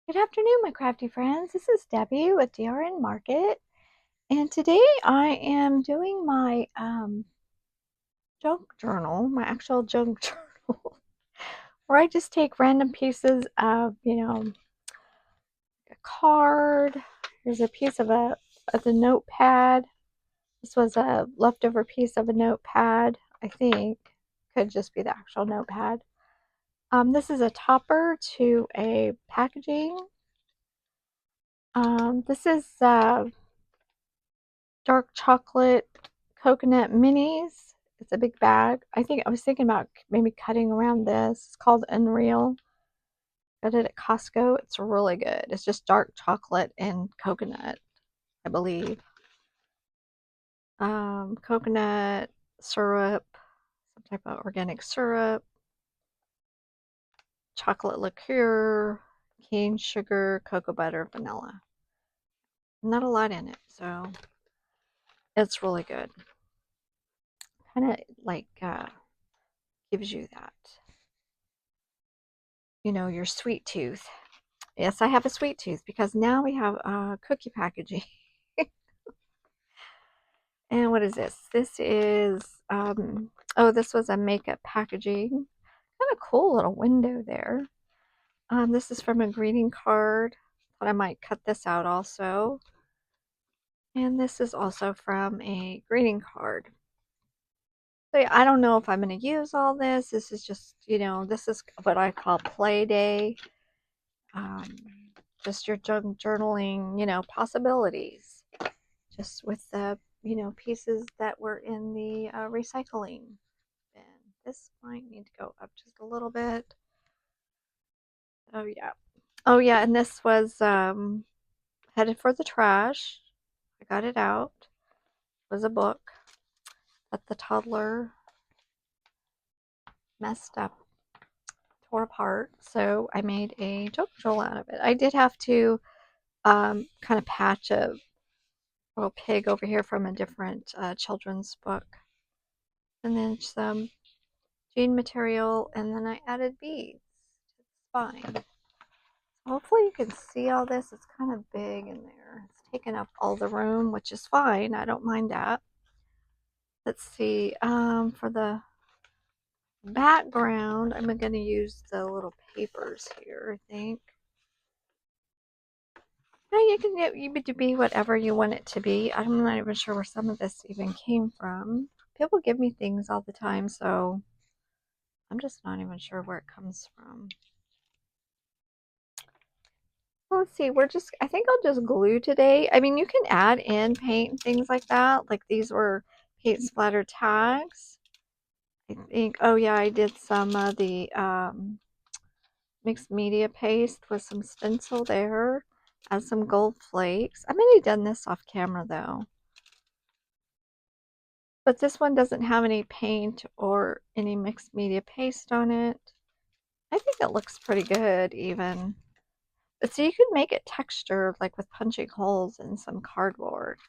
Good afternoon, my crafty friends. This is Debbie with DRN Market, and today I am doing my junk journal, my actual junk journal, where I just take random pieces of, a card. Here's a piece of the notepad. This was a leftover piece of a notepad, I think. Could just be the actual notepad. This is a topper to a packaging. This is dark chocolate coconut minis. It's a big bag. I was thinking about maybe cutting around this. It's called Unreal. Got it at Costco. It's really good. It's just dark chocolate and coconut, I believe. Coconut syrup, some type of organic syrup, chocolate liqueur, cane sugar, cocoa butter, vanilla. Not a lot in it, so it's really good. Kind of like gives you that, your sweet tooth. Yes, I have a sweet tooth because now we have cookie packaging. And what is this? This is, oh, this was a makeup packaging. Kind of cool little window there. This is from a greeting card. Thought I might cut this out also. And this is also from a greeting card. So yeah, I don't know if I'm going to use all this. This is just, this is what I call play day. Um, just your journaling, possibilities. Just with the, pieces that were in the recycling bin. This might need to go up just a little bit. Oh, yeah. Oh, yeah, and this was headed for the trash. I got it out. It was a book that the toddler messed up, tore apart. So I made a joke journal out of it. I did have to kind of patch a little pig over here from a different children's book. And then some jean material, and then I added beads to the spine. Hopefully you can see all this. It's kind of big in there. It's taking up all the room, which is fine. I don't mind that. Let's see. For the background, I'm going to use the little papers here, I think. Yeah, you can be whatever you want it to be. I'm not even sure where some of this even came from. People give me things all the time, so I'm just not even sure where it comes from. Let's see, I think I'll just glue today. I mean, you can add in paint and things like that. Like these were paint splatter tags. I think, oh yeah, I did some of the mixed media paste with some stencil there. Add some gold flakes. I may have done this off camera though. But this one doesn't have any paint or any mixed media paste on it. I think it looks pretty good even. But so you can make it textured like with punching holes in some cardboard.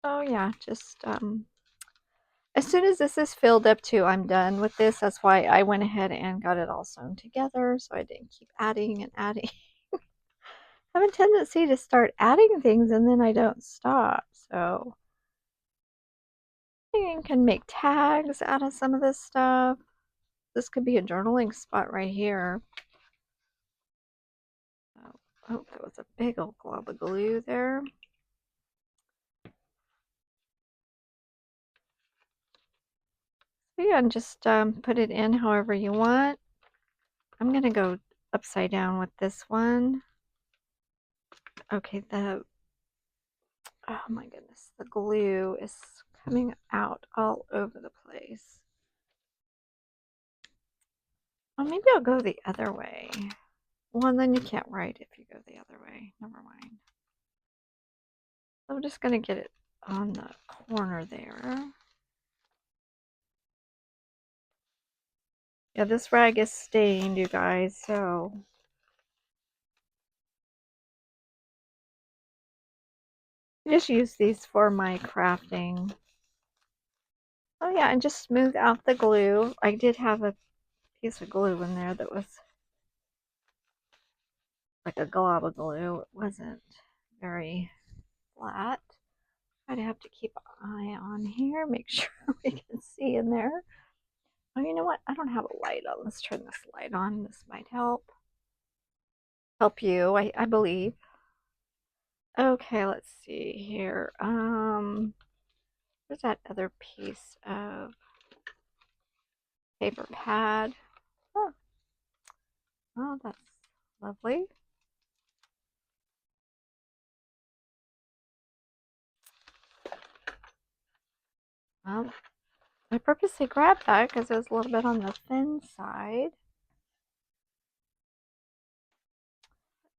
Oh yeah, just as soon as this is filled up too, I'm done with this. That's why I went ahead and got it all sewn together so I didn't keep adding and adding. I have a tendency to start adding things and then I don't stop. So you can make tags out of some of this stuff. This could be a journaling spot right here. Oh, that was a big old glob of glue there. So yeah, and just put it in however you want. I'm going to go upside down with this one. Okay, oh my goodness, the glue is coming out all over the place. Well, maybe I'll go the other way. Well, then you can't write if you go the other way. Never mind. I'm just going to get it on the corner there. Yeah, this rag is stained, you guys, so I just use these for my crafting. Oh yeah, and just smooth out the glue. I did have a piece of glue in there that was like a glob of glue. It wasn't very flat. I'd have to keep an eye on here, make sure we can see in there. Oh, you know what? I don't have a light on. Let's turn this light on. This might help you, I believe. Okay, let's see here. Where's that other piece of paper pad? Oh, oh, that's lovely. Well, I purposely grabbed that because it was a little bit on the thin side.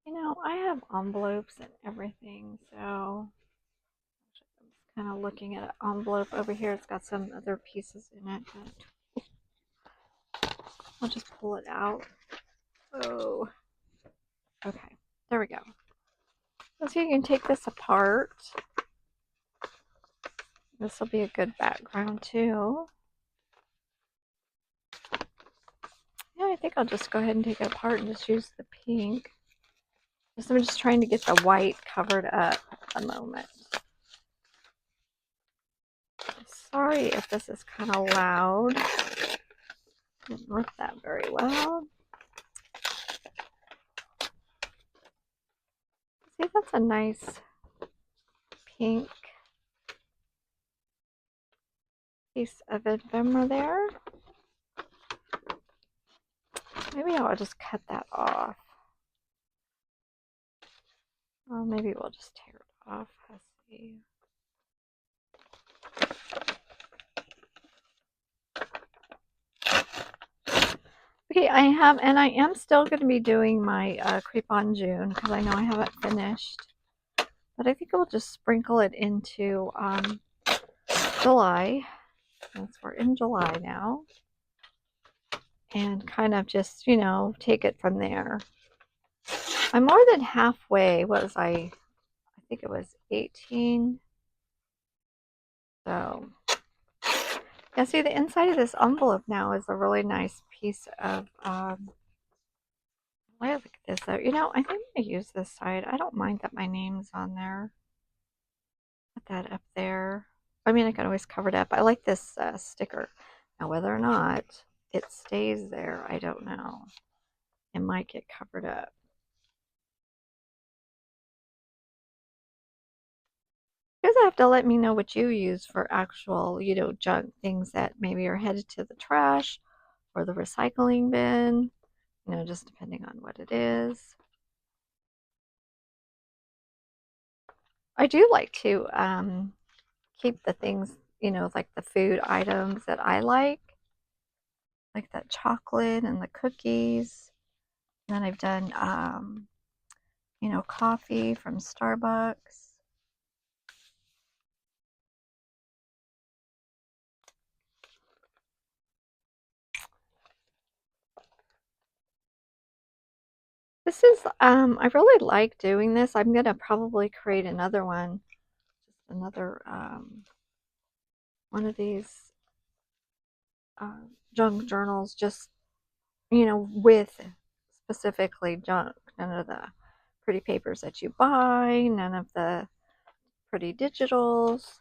You know, I have envelopes and everything, so I'm just kind of looking at an envelope over here. It's got some other pieces in it, but I'll just pull it out. Oh, okay, there we go. So you can take this apart. This will be a good background too. Yeah, I think I'll just go ahead and take it apart and just use the pink. I'm just trying to get the white covered up at the moment. Sorry if this is kind of loud. Didn't work that very well. See, that's a nice pink piece of ephemera there. Maybe I'll just cut that off. Well, maybe we'll just tear it off. Let's see. Okay, I am still going to be doing my Creep on June because I know I haven't finished. But I think I will just sprinkle it into July, since we're in July now. And kind of just, you know, take it from there. I'm more than halfway. What was I think it was 18. So, yeah, see the inside of this envelope now is a really nice piece of, look at this though. You know, I think I use this side. I don't mind that my name's on there. Put that up there. I mean, I can always cover it up. I like this sticker. Now, whether or not it stays there, I don't know. It might get covered up. You guys have to let me know what you use for actual, you know, junk things that maybe are headed to the trash or the recycling bin, you know, just depending on what it is. I do like to keep the things, you know, like the food items that I like that chocolate and the cookies. And then I've done, you know, coffee from Starbucks. This is, I really like doing this. I'm going to probably create another one, just another, one of these junk journals, just, you know, with specifically junk, none of the pretty papers that you buy, none of the pretty digitals.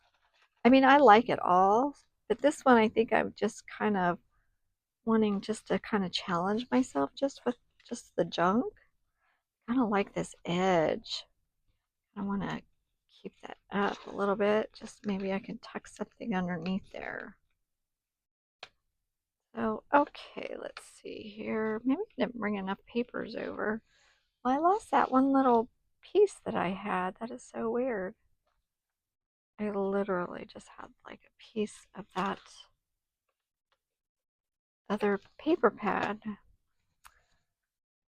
I mean, I like it all, but this one I think I'm just kind of wanting just to kind of challenge myself just with just the junk. I kind of like this edge. I want to keep that up a little bit. Just maybe I can tuck something underneath there. So, okay, let's see here. Maybe I didn't bring enough papers over. Well, I lost that one little piece that I had. That is so weird. I literally just had like a piece of that other paper pad.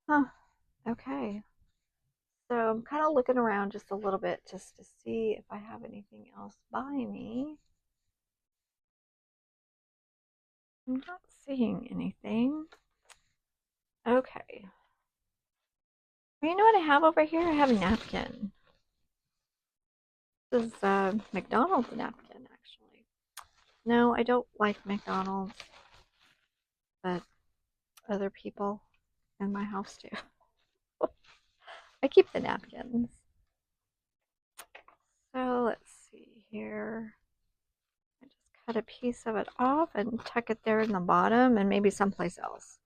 Huh, okay. So I'm kind of looking around just a little bit just to see if I have anything else by me. I'm not seeing anything. Okay. Well, you know what I have over here? I have a napkin. This is a McDonald's napkin, actually. No, I don't like McDonald's, but other people in my house do. I keep the napkins. So let's see here. I just cut a piece of it off and tuck it there in the bottom and maybe someplace else.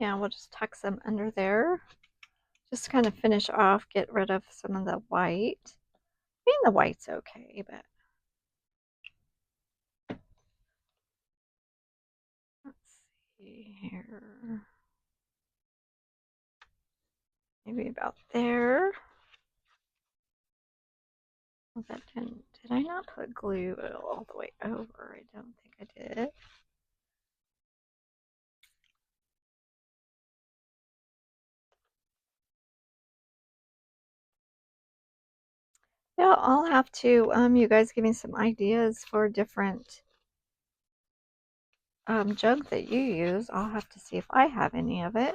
Yeah, we'll just tuck some under there. Just kind of finish off, get rid of some of the white. I mean, the white's okay, but let's see here. Maybe about there. Well, that didn't, did I not put glue all the way over? I don't think I did. Yeah, I'll have to, you guys give me some ideas for different jug that you use. I'll have to see if I have any of it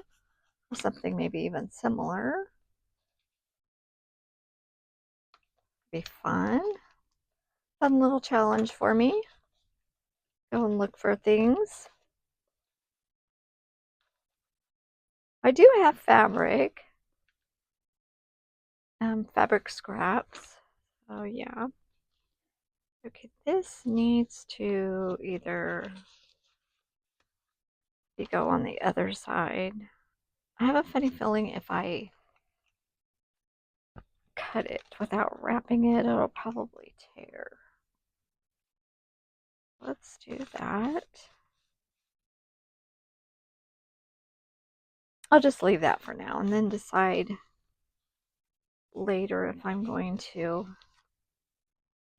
or something maybe even similar. Be fun. Fun little challenge for me. Go and look for things. I do have fabric. Fabric scraps. Oh yeah. Okay, this needs to either go on the other side. I have a funny feeling if I cut it without wrapping it, it'll probably tear. Let's do that. I'll just leave that for now and then decide later if I'm going to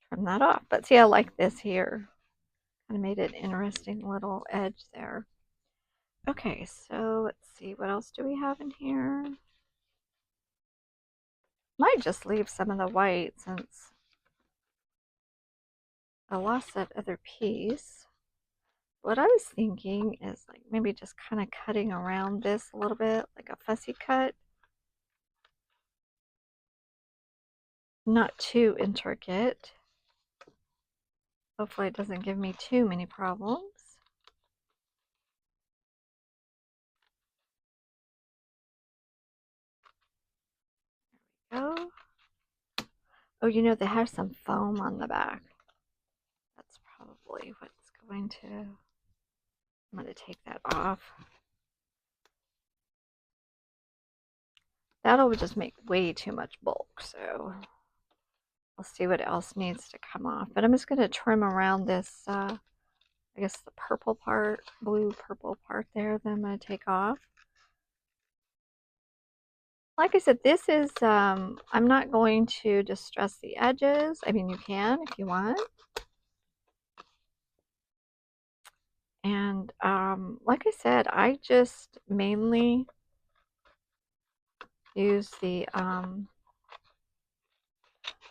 trim that off. But see, I like this here. Kind of made an interesting little edge there. Okay, so let's see, what else do we have in here? Might just leave some of the white since I lost that other piece. What I was thinking is like maybe just kind of cutting around this a little bit, like a fussy cut. Not too intricate. Hopefully it doesn't give me too many problems. There we go. Oh, you know, they have some foam on the back. That's probably what's going to... I'm going to take that off. That'll just make way too much bulk, so I'll see what else needs to come off. But I'm just going to trim around this, I guess the purple part, blue purple part there that I'm going to take off. Like I said, this is, I'm not going to distress the edges. I mean, you can if you want. And like I said, I just mainly use the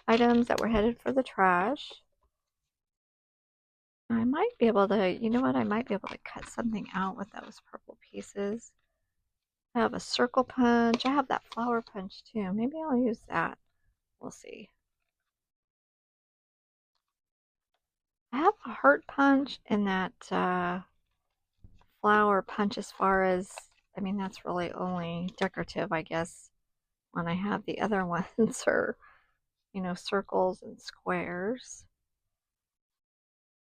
items that were headed for the trash. I might be able to, you know what, I might be able to cut something out with those purple pieces. I have a circle punch. I have that flower punch too. Maybe I'll use that. We'll see. I have a heart punch and that flower punch as far as, I mean, that's really only decorative, I guess, when I have the other ones are, you know, circles and squares.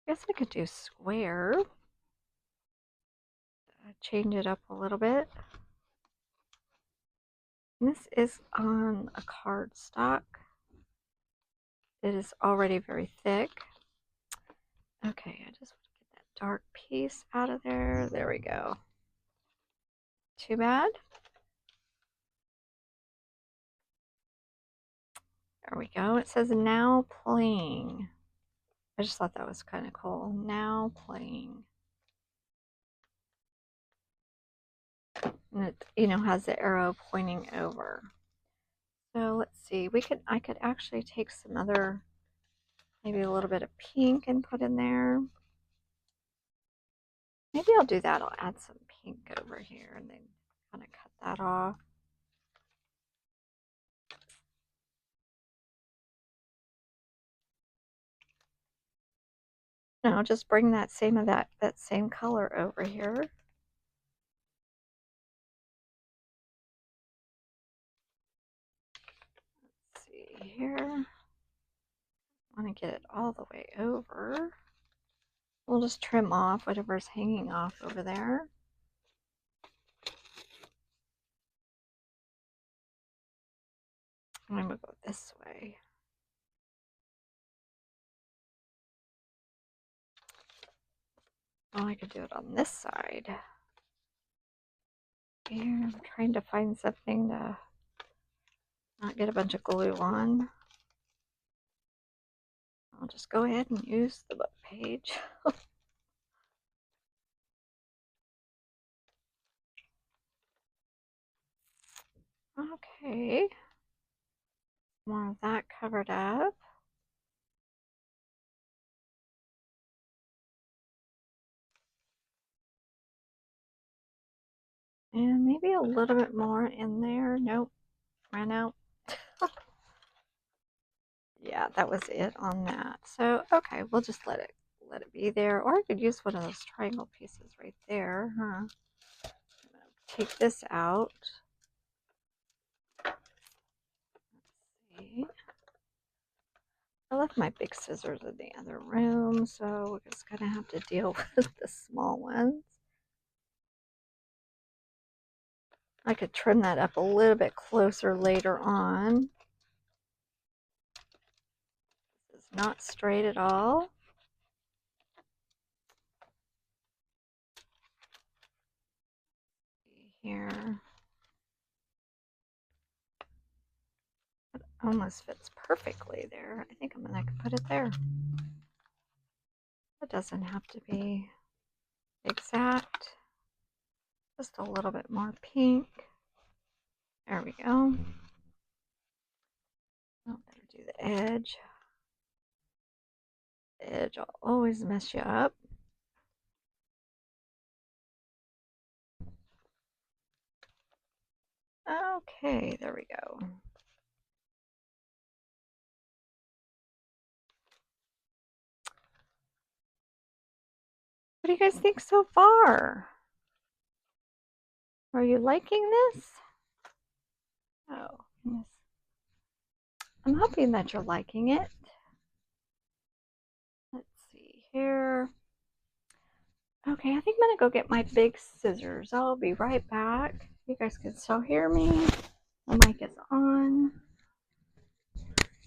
I guess I could do square. Change it up a little bit. And this is on a cardstock. It is already very thick. Okay, I just want to get that dark piece out of there. There we go. Too bad. There we go. It says now playing. I just thought that was kind of cool. Now playing. And it, you know, has the arrow pointing over. So let's see. I could actually take some other, maybe a little bit of pink and put in there. Maybe I'll do that. I'll add some pink over here and then kind of cut that off. No, just bring that same color over here. Let's see here. I want to get it all the way over. We'll just trim off whatever's hanging off over there. I'm going to go this way. Oh, I could do it on this side. Here, I'm trying to find something to not get a bunch of glue on. I'll just go ahead and use the book page. Okay. More of that covered up. And maybe a little bit more in there. Nope, ran out. Yeah, that was it on that. So, okay, we'll just let it be there. Or I could use one of those triangle pieces right there, huh? Take this out. Let's see. I left my big scissors in the other room, so we're just gonna have to deal with the small ones. I could trim that up a little bit closer later on. This is not straight at all. Here. It almost fits perfectly there. I think I can put it there. It doesn't have to be exact. Just a little bit more pink. There we go. Oh, better do the edge. The edge will always mess you up. Okay, there we go. What do you guys think so far? Are you liking this? Oh, goodness. I'm hoping that you're liking it. Let's see here. Okay, I think I'm gonna go get my big scissors. I'll be right back. You guys can still hear me. The mic is on.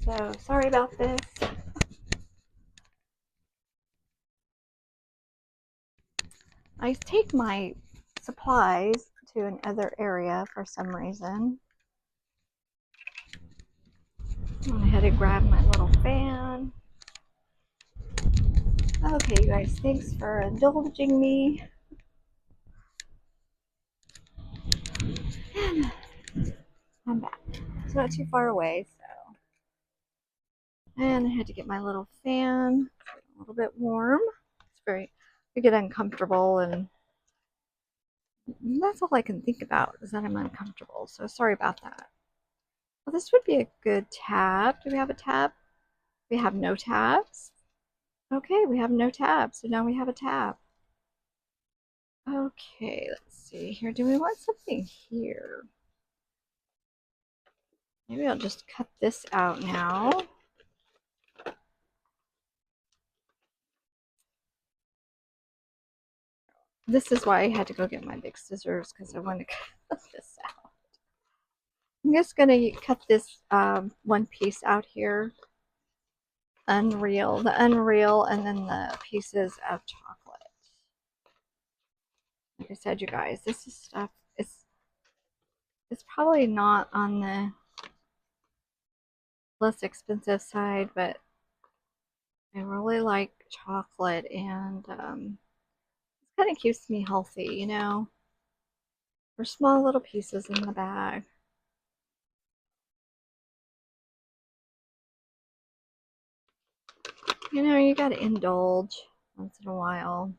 So sorry about this. I take my supplies to another area for some reason. I went ahead and grabbed my little fan. Okay, you guys, thanks for indulging me. And I'm back. It's not too far away, so. And I had to get my little fan a little bit warm. It's we get uncomfortable, and that's all I can think about is that I'm uncomfortable. So sorry about that. Well, this would be a good tab. Do we have a tab? We have no tabs. Okay, we have no tabs, so now we have a tab. Okay, let's see here. Do we want something here? Maybe I'll just cut this out now. This is why I had to go get my big scissors, because I want to cut this out. I'm just going to cut this one piece out here. The unreal, and then the pieces of chocolate. Like I said, you guys, this is stuff, it's probably not on the less expensive side, but I really like chocolate, and it kind of keeps me healthy, you know. There's small little pieces in the bag. You know, you gotta indulge once in a while.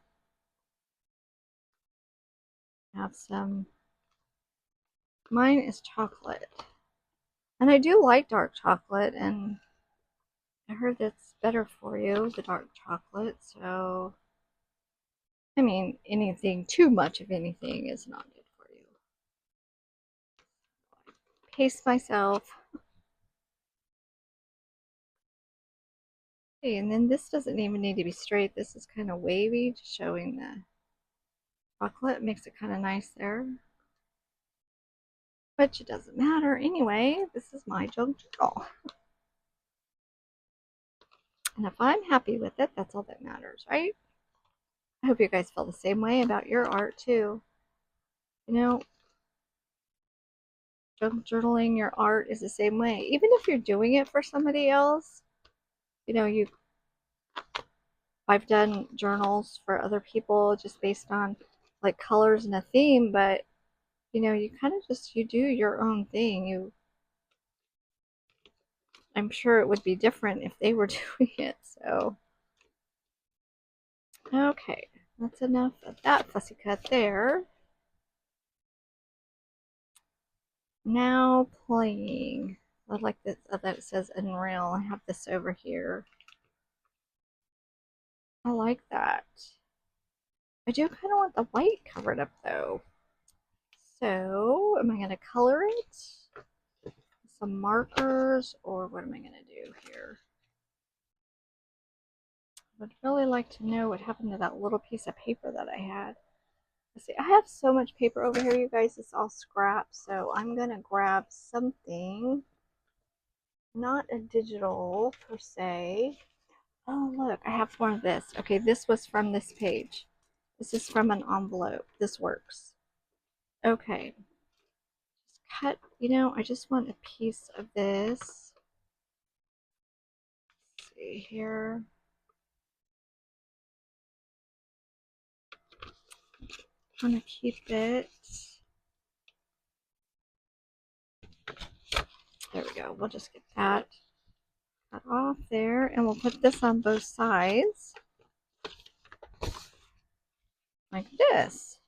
Have some. Mine is chocolate. And I do like dark chocolate, and I heard that's better for you, the dark chocolate, so I mean, anything, too much of anything is not good for you. Pace myself. Okay, and then this doesn't even need to be straight. This is kind of wavy, just showing the chocolate. Makes it kind of nice there. Which it doesn't matter anyway. This is my junk journal. And if I'm happy with it, that's all that matters, right? I hope you guys feel the same way about your art too. You know, junk journaling your art is the same way. Even if you're doing it for somebody else, you know, I've done journals for other people just based on like colors and a theme, but you know, you kind of just you do your own thing. I'm sure it would be different if they were doing it. So, okay, that's enough of that fussy cut there. Now playing. I like this that it says Unreal. I have this over here. I like that. I do kind of want the white covered up though. So, am I going to color it? Some markers, or what am I going to do here? I would really like to know what happened to that little piece of paper that I had. Let's see, I have so much paper over here, you guys. It's all scrap, so I'm going to grab something. Not a digital per se. Oh, look, I have more of this. Okay, this was from this page. This is from an envelope. This works. Okay. Just cut, you know, I just want a piece of this. Let's see here. I want to keep it. There we go. We'll just get that cut off there, and we'll put this on both sides. Like this.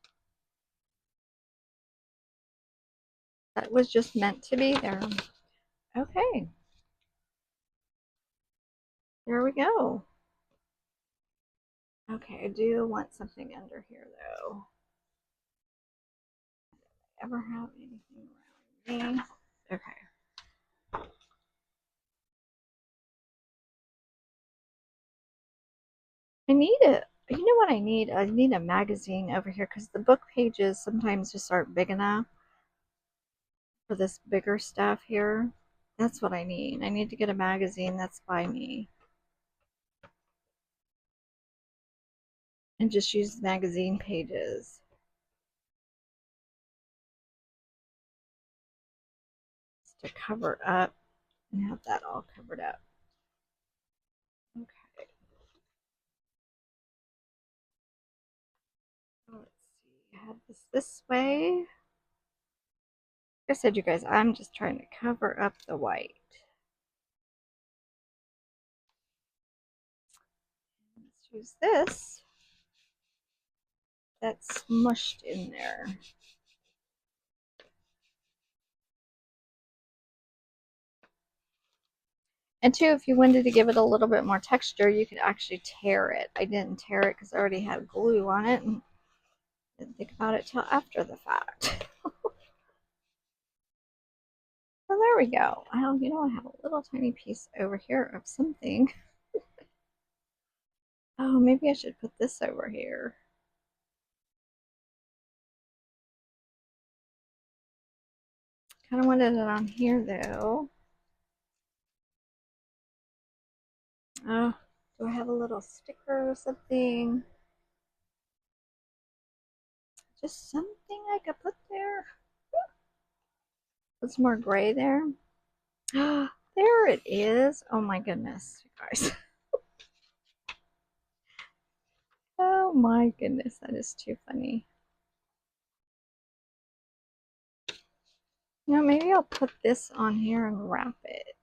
That was just meant to be there. Okay. There we go. Okay, I do want something under here though. Ever have anything around me? Okay. I need it. You know what I need? I need a magazine over here because the book pages sometimes just aren't big enough for this bigger stuff here. That's what I need. I need to get a magazine that's by me. And just use magazine pages to cover up and have that all covered up. Okay. Let's see. I have this way. Like I said, you guys, I'm just trying to cover up the white. Let's use this. That's smushed in there. And two, if you wanted to give it a little bit more texture, you could actually tear it. I didn't tear it because I already had glue on it and didn't think about it till after the fact. So there we go. You know, I have a little tiny piece over here of something. Oh, maybe I should put this over here. Kind of wanted it on here though. Oh, do I have a little sticker or something? Just something I could put there. Put some more gray there. There it is. Oh my goodness, you guys. Oh my goodness, that is too funny. You know, maybe I'll put this on here and wrap it.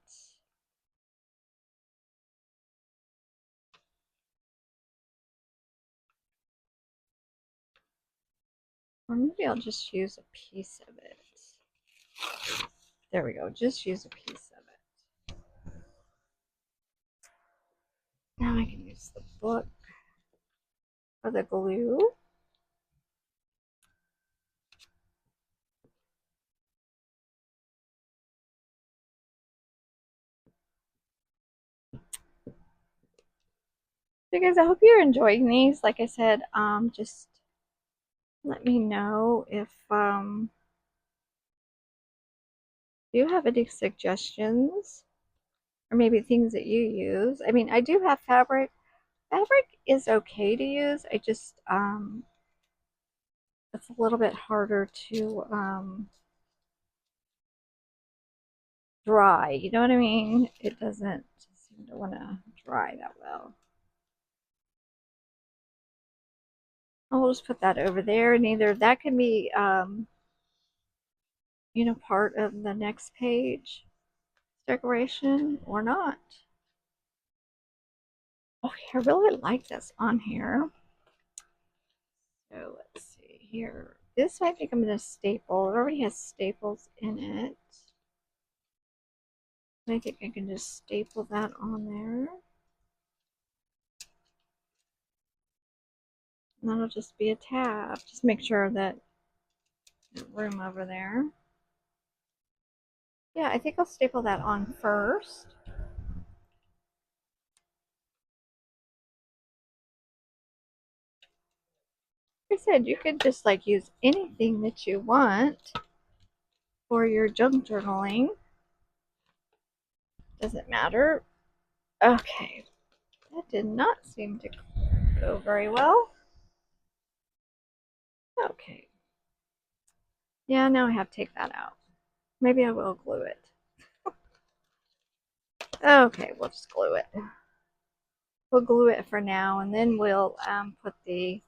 Or maybe I'll just use a piece of it. There we go, just use a piece of it. Now I can use the book for the glue. So guys, I hope you're enjoying these. Like I said, just let me know if you have any suggestions or maybe things that you use. I mean, I do have fabric. Fabric is okay to use. I just it's a little bit harder to dry. You know what I mean? It doesn't seem to want to dry that well. I'll just put that over there, and either that can be, you know, part of the next page decoration or not. Okay, I really like this on here. So let's see here. This I think I'm going to staple. It already has staples in it. I think I can just staple that on there. And that'll just be a tab. Just make sure that there's room over there. Yeah, I think I'll staple that on first. Like I said, you could just like use anything that you want for your junk journaling. Doesn't matter. Okay, that did not seem to go very well. Okay. Yeah, now I have to take that out. Maybe I will glue it. Okay, we'll just glue it. We'll glue it for now, and then we'll put the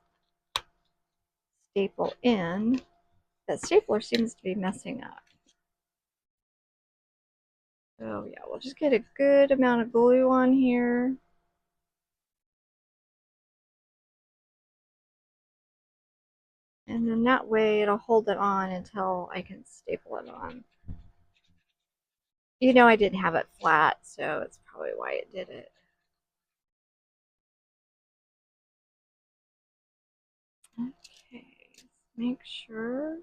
staple in. That stapler seems to be messing up. So yeah, we'll just get a good amount of glue on here. And then that way it'll hold it on until I can staple it on. You know, I didn't have it flat, so it's probably why it did it. Okay, make sure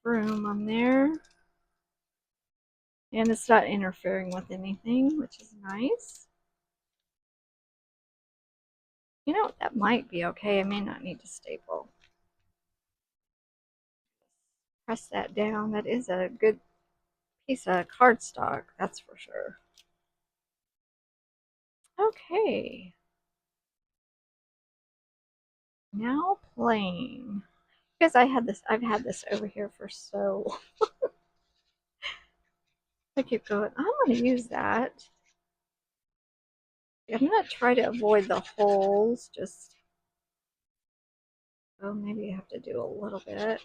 room on there. And it's not interfering with anything, which is nice. You know, that might be okay. I may not need to staple. Press that down. That is a good piece of cardstock, that's for sure. Okay. Now plain. Because I've had this over here for so I keep going, I'm going to use that. I'm going to try to avoid the holes. Just, oh, maybe I have to do a little bit.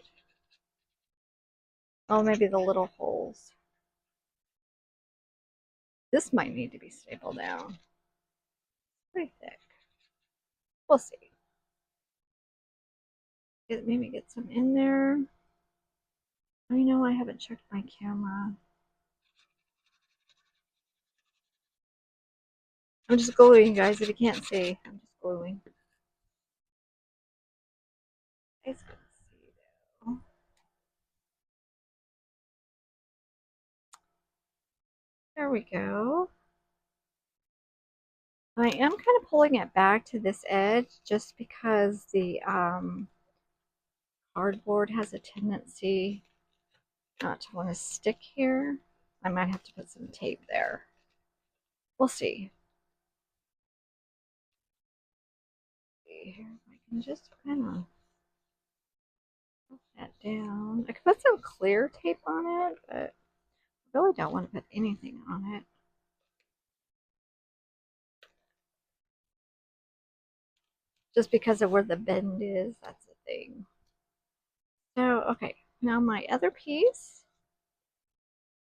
Oh, maybe the little holes. This might need to be stapled down. Pretty thick. We'll see. Maybe get some in there. I know I haven't checked my camera. I'm just gluing, guys. If you can't see, I'm just gluing. It's good to see though. There we go. I am kind of pulling it back to this edge just because the cardboard has a tendency not to want to stick here. I might have to put some tape there. We'll see. Here, I can just kind of put that down. I could put some clear tape on it, but I really don't want to put anything on it. Just because of where the bend is, that's the thing. So, okay, now my other piece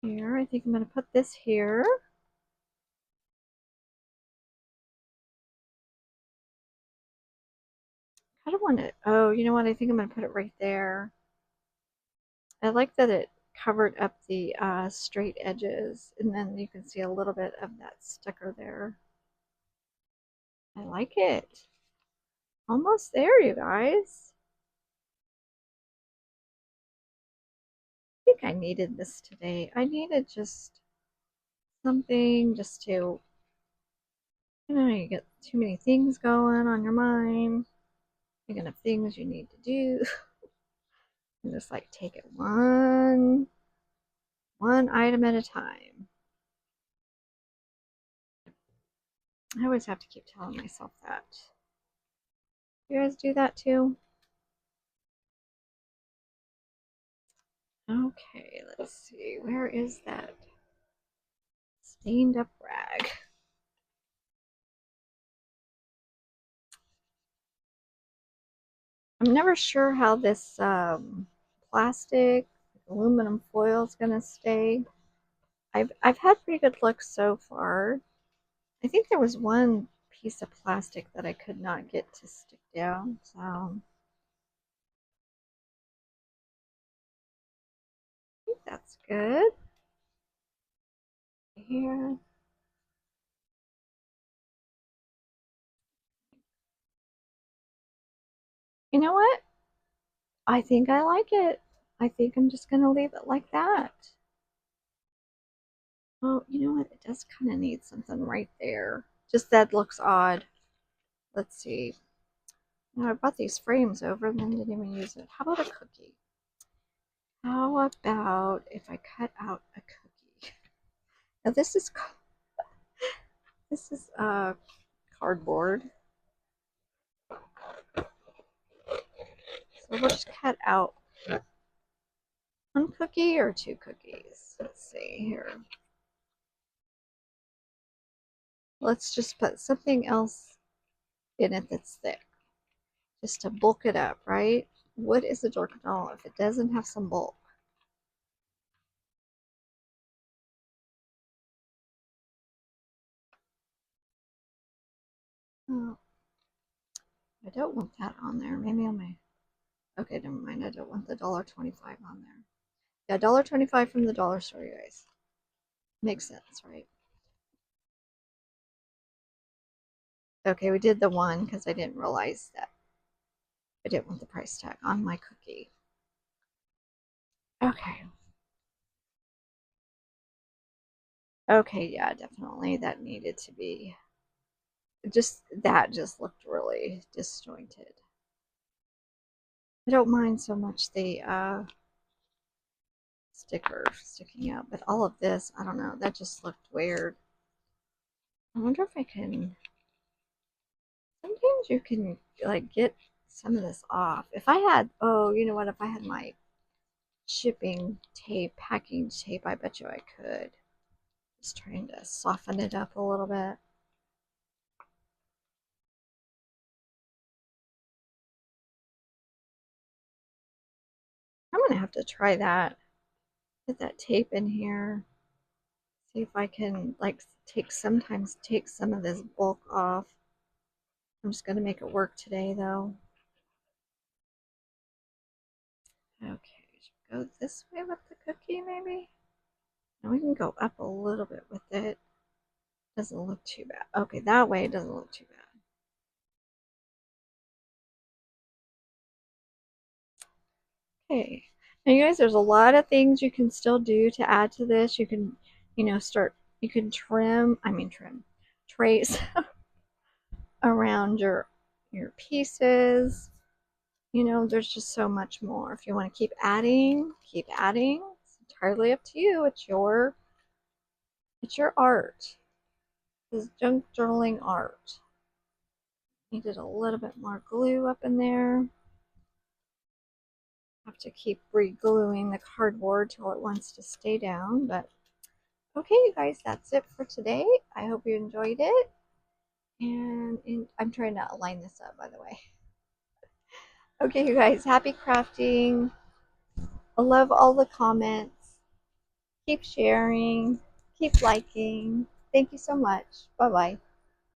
here, I think I'm going to put this here. I don't want it. Oh, you know what? I think I'm going to put it right there. I like that it covered up the straight edges, and then you can see a little bit of that sticker there. I like it. Almost there, you guys. I think I needed this today. I needed just something just to, you get too many things going on your mind. You're gonna have things you need to do. You just like take it one item at a time. I always have to keep telling myself that. You guys do that too? Okay, let's see. Where is that stained up rag? I'm never sure how this plastic aluminum foil is gonna stay. I've had pretty good luck so far. I think there was one piece of plastic that I could not get to stick down, so I think that's good. Here. You know what? I think I like it. I think I'm just gonna leave it like that. Oh, you know what? It does kind of need something right there. Just that looks odd. Let's see. Now I brought these frames over and then didn't even use it. How about a cookie? How about if I cut out a cookie? Now this is cardboard. So we'll just cut out one cookie or two cookies. Let's see here. Let's just put something else in it that's thick, just to bulk it up, right? What is a door canola if it doesn't have some bulk? Oh, I don't want that on there. Maybe on my. Okay, never mind. I don't want the $1.25 on there. Yeah, $1.25 from the dollar store, you guys. Makes sense, right? Okay, we did the one because I didn't realize that I didn't want the price tag on my cookie. Okay. Okay, yeah, definitely. That needed to be. That just looked really disjointed. I don't mind so much the sticker sticking out, but all of this, I don't know, that just looked weird. I wonder if I can. Sometimes you can like get some of this off. If I had, oh, you know what? If I had my shipping tape, packing tape, I bet you I could. Just trying to soften it up a little bit. I'm gonna have to try that. Get that tape in here. See if I can like sometimes take some of this bulk off. I'm just gonna make it work today though. Okay, should we go this way with the cookie maybe? And we can go up a little bit with it. Doesn't look too bad. Okay, that way it doesn't look too bad. Okay. Now you guys, there's a lot of things you can still do to add to this. You can, you can trace around your pieces. There's just so much more. If you want to keep adding, keep adding. It's entirely up to you. It's your art. This is junk journaling art. Needed a little bit more glue up in there. Have to keep re-gluing the cardboard till it wants to stay down, but okay, you guys, that's it for today. I hope you enjoyed it, and I'm trying to align this up, by the way. Okay, you guys, happy crafting. I love all the comments. Keep sharing, keep liking. Thank you so much. Bye bye.